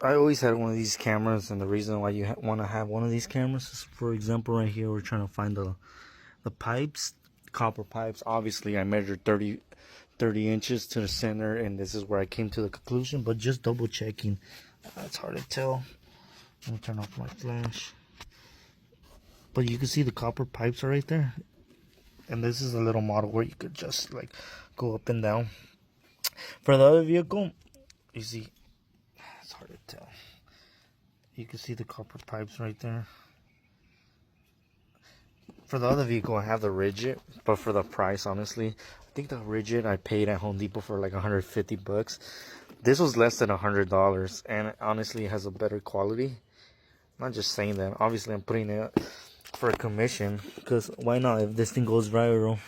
I always had one of these cameras, and the reason why you want to have one of these cameras is, for example, right here, we're trying to find the pipes, copper pipes. Obviously, I measured 30 inches to the center, and this is where I came to the conclusion, but just double checking. It's hard to tell. Let me turn off my flash. But you can see the copper pipes are right there. And this is a little model where you could just like go up and down. For the other vehicle, you see, it's hard to tell. You can see the copper pipes right there. For the other vehicle, I have the rigid, but for the price, honestly, I think the rigid I paid at Home Depot for like 150 bucks. This was less than $100, and honestly, it has a better quality. I'm not just saying that. Obviously, I'm putting it for a commission, because why not? If this thing goes viral,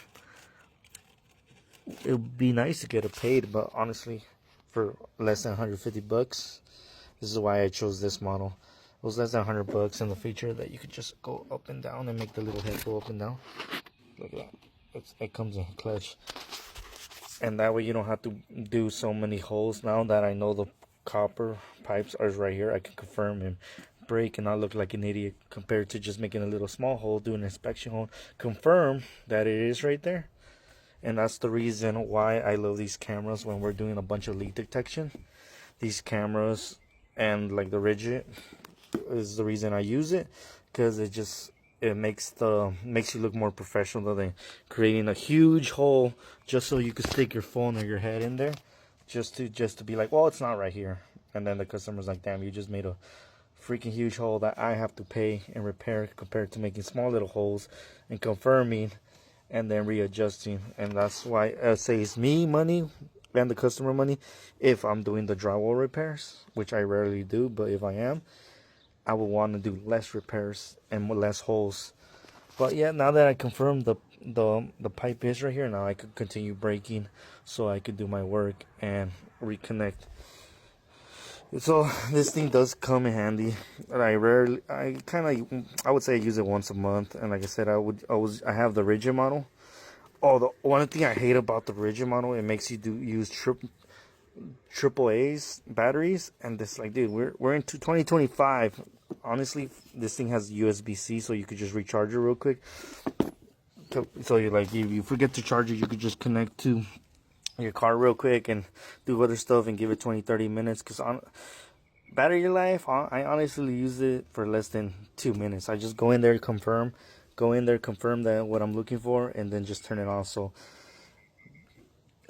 it would be nice to get it paid, but honestly, for less than 150 bucks, this is why I chose this model. It was less than 100 bucks, and the feature that you could just go up and down and make the little head go up and down. Look at that. It comes in clutch. And that way you don't have to do so many holes. Now that I know the copper pipes are right here, I can confirm and break and not look like an idiot compared to just making a little small hole, doing an inspection hole. Confirm that it is right there. And that's the reason why I love these cameras when we're doing a bunch of leak detection. These cameras and like the rigid is the reason I use it, because it makes you look more professional than creating a huge hole just so you could stick your phone or your head in there, just to be like, well, it's not right here, and then the customer's like, damn, you just made a freaking huge hole that I have to pay and repair, compared to making small little holes and confirming and then readjusting. And that's why it saves me money and the customer money if I'm doing the drywall repairs, which I rarely do, but if I am, I would want to do less repairs and less holes. But yeah, now that I confirmed the pipe is right here, now I could continue breaking so I could do my work and reconnect. So this thing does come in handy. I would say I use it once a month. And like I said, I have the rigid model. Oh, the one thing I hate about the rigid model, it makes you use triple A's batteries, and this, like, dude, we're into 2025. Honestly, this thing has USB-C, so you could just recharge it real quick. So you like, if you forget to charge it, you could just connect to your car real quick and do other stuff and give it 20-30 minutes. Because on battery life, I honestly use it for less than 2 minutes. I just go in there, confirm that what I'm looking for, and then just turn it on. So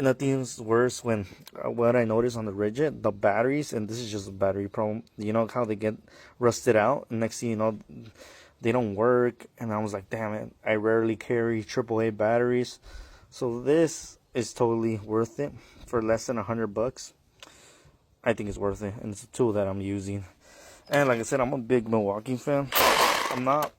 nothing's worse when what I noticed on the rigid, the batteries, and this is just a battery problem, you know how they get rusted out, and next thing you know, they don't work. And I was like, damn it, I rarely carry AAA batteries, so this is totally worth it. For less than 100 bucks, I think it's worth it, and it's a tool that I'm using. And like I said, I'm a big Milwaukee fan. I'm not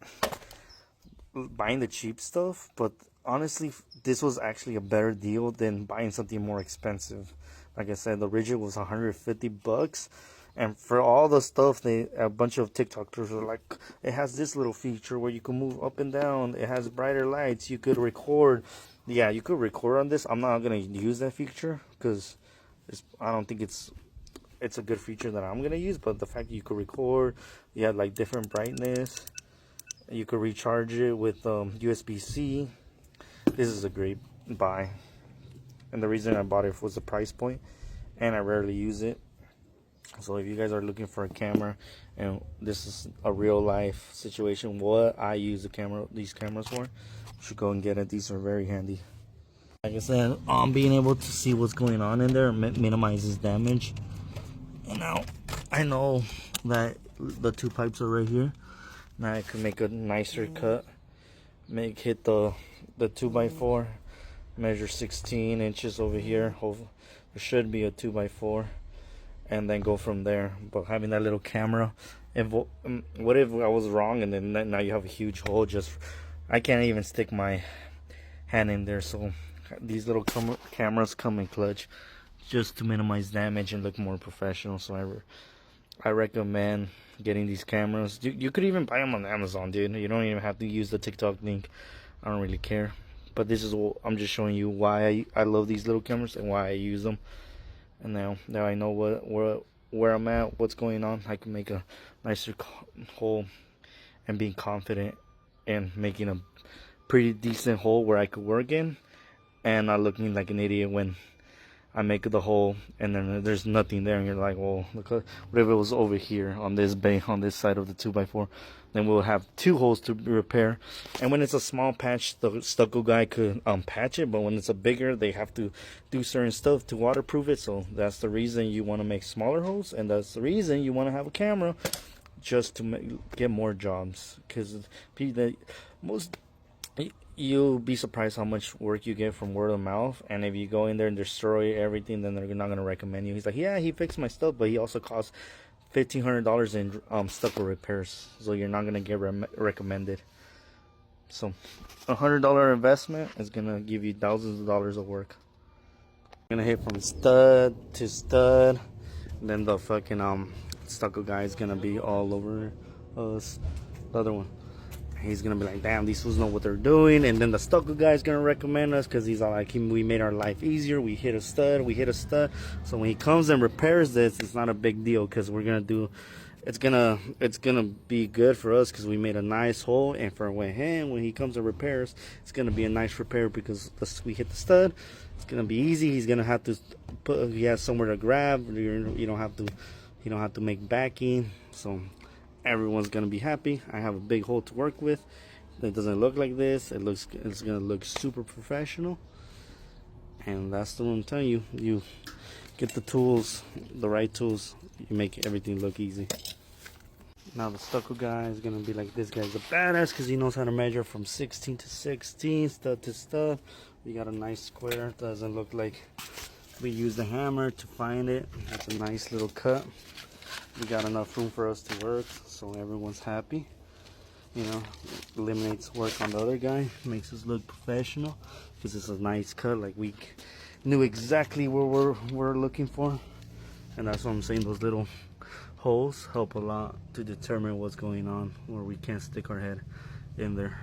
buying the cheap stuff, but honestly, this was actually a better deal than buying something more expensive. Like I said, the rigid was 150 bucks, and for all the stuff, a bunch of TikTokers were like, it has this little feature where you can move up and down, it has brighter lights, you could record. Yeah, you could record on this. I'm not gonna use that feature because I don't think it's a good feature that I'm gonna use. But the fact that you could record, you had like different brightness, you could recharge it with USB-C. This is a great buy, and the reason I bought it was the price point, and I rarely use it. So if you guys are looking for a camera, and this is a real life situation, what I use these cameras for, you should go and get it. These are very handy. Like I said, being able to see what's going on in there minimizes damage. And now I know that the two pipes are right here. Now I can make a nicer cut. Hit the 2x4, measure 16 inches over here. There should be a 2x4, and then go from there. But having that little camera, what if I was wrong and then now you have a huge hole? I can't even stick my hand in there. So these little cameras come in clutch, just to minimize damage and look more professional. So I recommend getting these cameras. You could even buy them on Amazon, dude. You don't even have to use the TikTok link. I don't really care. But this is what I'm just showing you why I love these little cameras and why I use them. And now I know where I'm at, what's going on, I can make a nicer hole, and being confident in making a pretty decent hole where I could work in, and not looking like an idiot when I make the hole and then there's nothing there, and you're like, well, look, what if it was over here on this bay, on this side of the 2x4? Then we'll have 2 holes to repair. And when it's a small patch, the stucco guy could patch it, but when it's a bigger, they have to do certain stuff to waterproof it. So that's the reason you want to make smaller holes, and that's the reason you want to have a camera, just to get more jobs. Because you'll be surprised how much work you get from word of mouth, and if you go in there and destroy everything, then they're not going to recommend you. He's like, yeah, he fixed my stuff, but he also cost $1,500 in stucco repairs, so you're not going to get recommended. So $100 investment is going to give you thousands of dollars of work. I'm going to hit from stud to stud, and then the fucking stucco guy is going to be all over us. The other one, he's gonna be like, damn, these fools know what they're doing. And then the stucco guy is gonna recommend us, because he's all like, we made our life easier, we hit a stud. So when he comes and repairs this, it's not a big deal, because we're gonna do, it's gonna be good for us, because we made a nice hole. And for when he comes and repairs, it's gonna be a nice repair, because we hit the stud. It's gonna be easy. He's gonna have to he has somewhere to grab. You don't have to make backing. So everyone's gonna be happy. I have a big hole to work with. It doesn't look like this. It's gonna look super professional, and that's the one I'm telling you. You get the tools, the right tools, you make everything look easy. Now the stucco guy is gonna be like, this guy's a badass, because he knows how to measure from 16 to 16, stud to stud. We got a nice square. Doesn't look like we used a hammer to find it. It's a nice little cut. We got enough room for us to work, so everyone's happy. You know, eliminates work on the other guy, makes us look professional, because it's a nice cut. Like, we knew exactly what we're looking for, and that's what I'm saying. Those little holes help a lot to determine what's going on, where we can't stick our head in there.